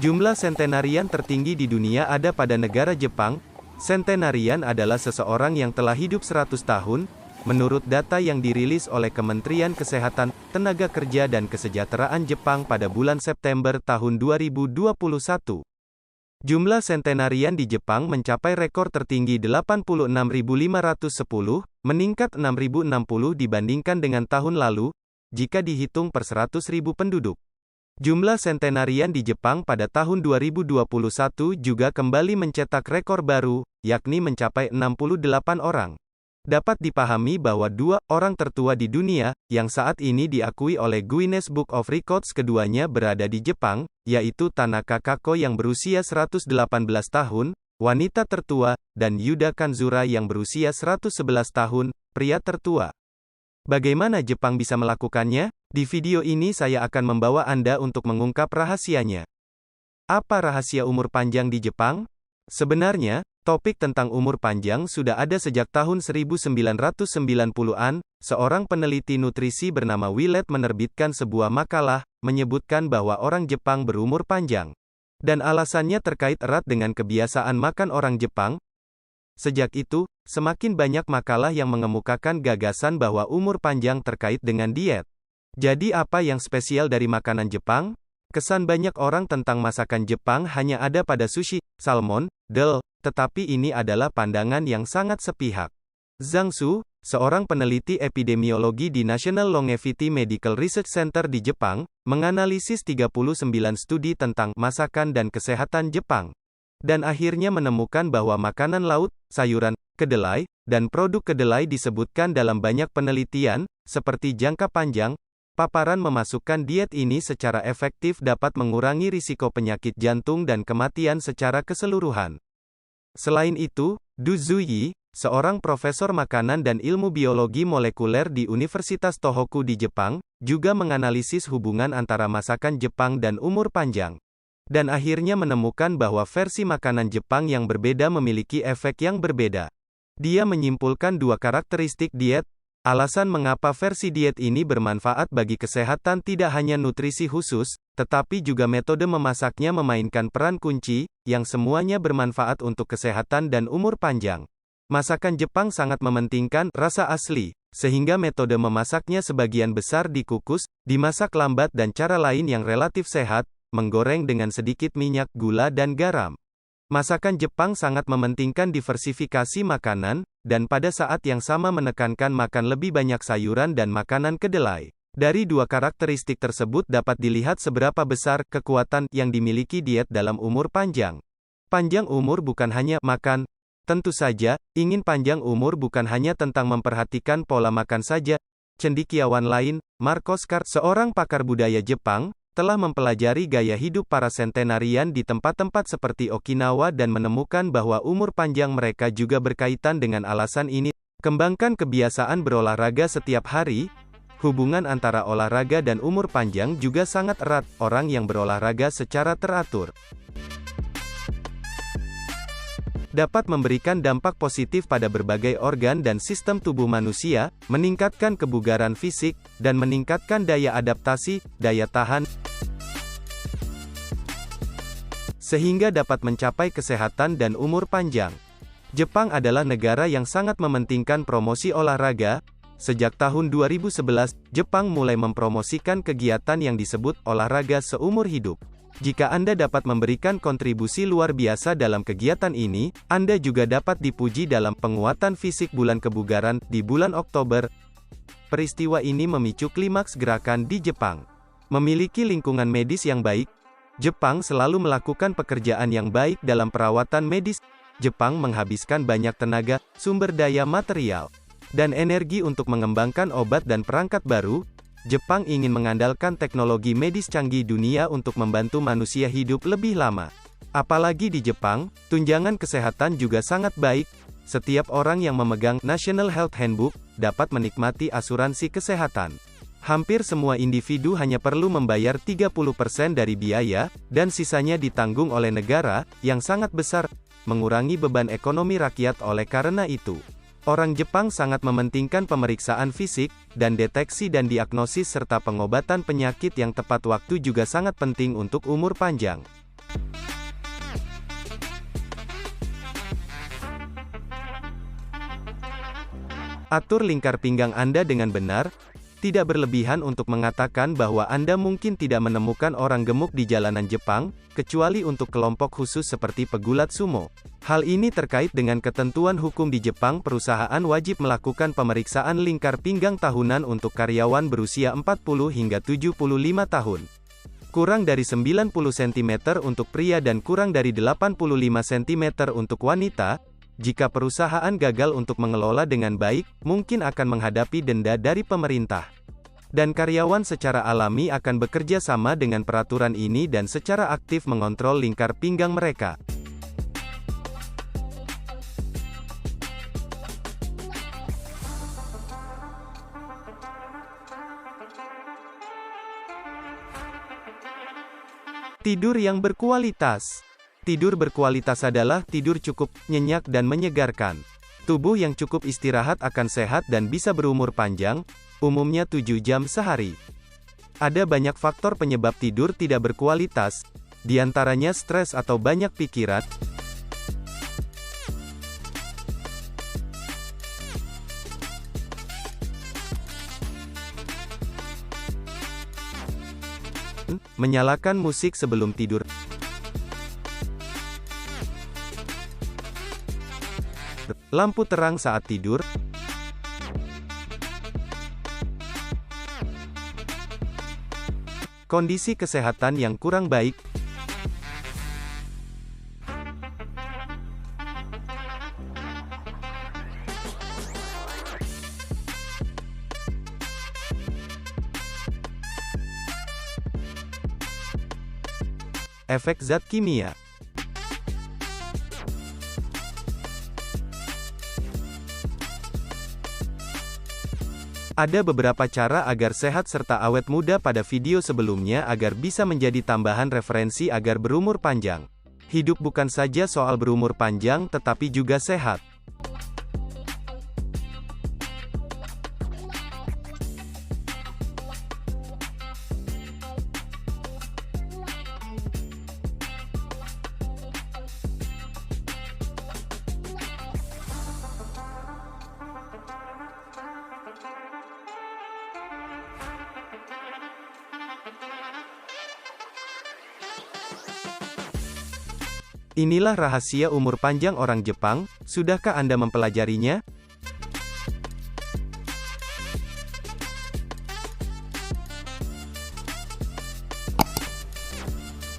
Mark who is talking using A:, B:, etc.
A: Jumlah sentenarian tertinggi di dunia ada pada negara Jepang. Sentenarian adalah seseorang yang telah hidup 100 tahun, menurut data yang dirilis oleh Kementerian Kesehatan, Tenaga Kerja dan Kesejahteraan Jepang pada bulan September tahun 2021. Jumlah sentenarian di Jepang mencapai rekor tertinggi 86.510, meningkat 6.060 dibandingkan dengan tahun lalu, jika dihitung per 100.000 penduduk. Jumlah sentenarian di Jepang pada tahun 2021 juga kembali mencetak rekor baru, yakni mencapai 68 orang. Dapat dipahami bahwa dua orang tertua di dunia, yang saat ini diakui oleh Guinness Book of Records keduanya berada di Jepang, yaitu Tanaka Kako yang berusia 118 tahun, wanita tertua, dan Yuda Kanzura yang berusia 111 tahun, pria tertua. Bagaimana Jepang bisa melakukannya? Di video ini saya akan membawa Anda untuk mengungkap rahasianya. Apa rahasia umur panjang di Jepang? Sebenarnya, topik tentang umur panjang sudah ada sejak tahun 1990-an, seorang peneliti nutrisi bernama Willett menerbitkan sebuah makalah, menyebutkan bahwa orang Jepang berumur panjang. Dan alasannya terkait erat dengan kebiasaan makan orang Jepang. Sejak itu, semakin banyak makalah yang mengemukakan gagasan bahwa umur panjang terkait dengan diet. Jadi apa yang spesial dari makanan Jepang? Kesan banyak orang tentang masakan Jepang hanya ada pada sushi, salmon, tetapi ini adalah pandangan yang sangat sepihak. Zhang Su, seorang peneliti epidemiologi di National Longevity Medical Research Center di Jepang, menganalisis 39 studi tentang masakan dan kesehatan Jepang. Dan akhirnya menemukan bahwa makanan laut, sayuran, kedelai, dan produk kedelai disebutkan dalam banyak penelitian, seperti jangka panjang, paparan memasukkan diet ini secara efektif dapat mengurangi risiko penyakit jantung dan kematian secara keseluruhan. Selain itu, Du Zuyi, seorang profesor makanan dan ilmu biologi molekuler di Universitas Tohoku di Jepang, juga menganalisis hubungan antara masakan Jepang dan umur panjang. Dan akhirnya menemukan bahwa versi makanan Jepang yang berbeda memiliki efek yang berbeda. Dia menyimpulkan dua karakteristik diet. Alasan mengapa versi diet ini bermanfaat bagi kesehatan tidak hanya nutrisi khusus, tetapi juga metode memasaknya memainkan peran kunci, yang semuanya bermanfaat untuk kesehatan dan umur panjang. Masakan Jepang sangat mementingkan rasa asli, sehingga metode memasaknya sebagian besar dikukus, dimasak lambat dan cara lain yang relatif sehat, menggoreng dengan sedikit minyak, gula dan garam. Masakan Jepang sangat mementingkan diversifikasi makanan, dan pada saat yang sama menekankan makan lebih banyak sayuran dan makanan kedelai. Dari dua karakteristik tersebut dapat dilihat seberapa besar kekuatan yang dimiliki diet dalam umur panjang. Panjang umur bukan hanya makan. Tentu saja, ingin panjang umur bukan hanya tentang memperhatikan pola makan saja. Cendekiawan lain, Mark Oskar, seorang pakar budaya Jepang, telah mempelajari gaya hidup para sentenarian di tempat-tempat seperti Okinawa dan menemukan bahwa umur panjang mereka juga berkaitan dengan alasan ini. Kembangkan kebiasaan berolahraga setiap hari. Hubungan antara olahraga dan umur panjang juga sangat erat, orang yang berolahraga secara teratur dapat memberikan dampak positif pada berbagai organ dan sistem tubuh manusia, meningkatkan kebugaran fisik, dan meningkatkan daya adaptasi, daya tahan, sehingga dapat mencapai kesehatan dan umur panjang. Jepang adalah negara yang sangat mementingkan promosi olahraga. Sejak tahun 2011, Jepang mulai mempromosikan kegiatan yang disebut olahraga seumur hidup. Jika Anda dapat memberikan kontribusi luar biasa dalam kegiatan ini, Anda juga dapat dipuji dalam penguatan fisik bulan kebugaran di bulan Oktober. Peristiwa ini memicu klimaks gerakan di Jepang. Memiliki lingkungan medis yang baik, Jepang selalu melakukan pekerjaan yang baik dalam perawatan medis. Jepang menghabiskan banyak tenaga, sumber daya material, dan energi untuk mengembangkan obat dan perangkat baru. Jepang ingin mengandalkan teknologi medis canggih dunia untuk membantu manusia hidup lebih lama. Apalagi di Jepang, tunjangan kesehatan juga sangat baik. Setiap orang yang memegang National Health Handbook dapat menikmati asuransi kesehatan. Hampir semua individu hanya perlu membayar 30% dari biaya, dan sisanya ditanggung oleh negara, yang sangat besar, mengurangi beban ekonomi rakyat. Oleh karena itu, orang Jepang sangat mementingkan pemeriksaan fisik, dan deteksi dan diagnosis serta pengobatan penyakit yang tepat waktu juga sangat penting untuk umur panjang. Atur lingkar pinggang Anda dengan benar, tidak berlebihan untuk mengatakan bahwa Anda mungkin tidak menemukan orang gemuk di jalanan Jepang, kecuali untuk kelompok khusus seperti pegulat sumo. Hal ini terkait dengan ketentuan hukum di Jepang. Perusahaan wajib melakukan pemeriksaan lingkar pinggang tahunan untuk karyawan berusia 40 hingga 75 tahun. Kurang dari 90 cm untuk pria dan kurang dari 85 cm untuk wanita. Jika perusahaan gagal untuk mengelola dengan baik, mungkin akan menghadapi denda dari pemerintah. Dan karyawan secara alami akan bekerja sama dengan peraturan ini dan secara aktif mengontrol lingkar pinggang mereka. Tidur yang berkualitas. Tidur berkualitas adalah tidur cukup, nyenyak dan menyegarkan. Tubuh yang cukup istirahat akan sehat dan bisa berumur panjang, umumnya 7 jam sehari. Ada banyak faktor penyebab tidur tidak berkualitas, di antaranya stres atau banyak pikiran, menyalakan musik sebelum tidur, lampu terang saat tidur, kondisi kesehatan yang kurang baik, efek zat kimia. Ada beberapa cara agar sehat serta awet muda pada video sebelumnya agar bisa menjadi tambahan referensi agar berumur panjang. Hidup bukan saja soal berumur panjang tetapi juga sehat. Inilah rahasia umur panjang orang Jepang, sudahkah Anda mempelajarinya?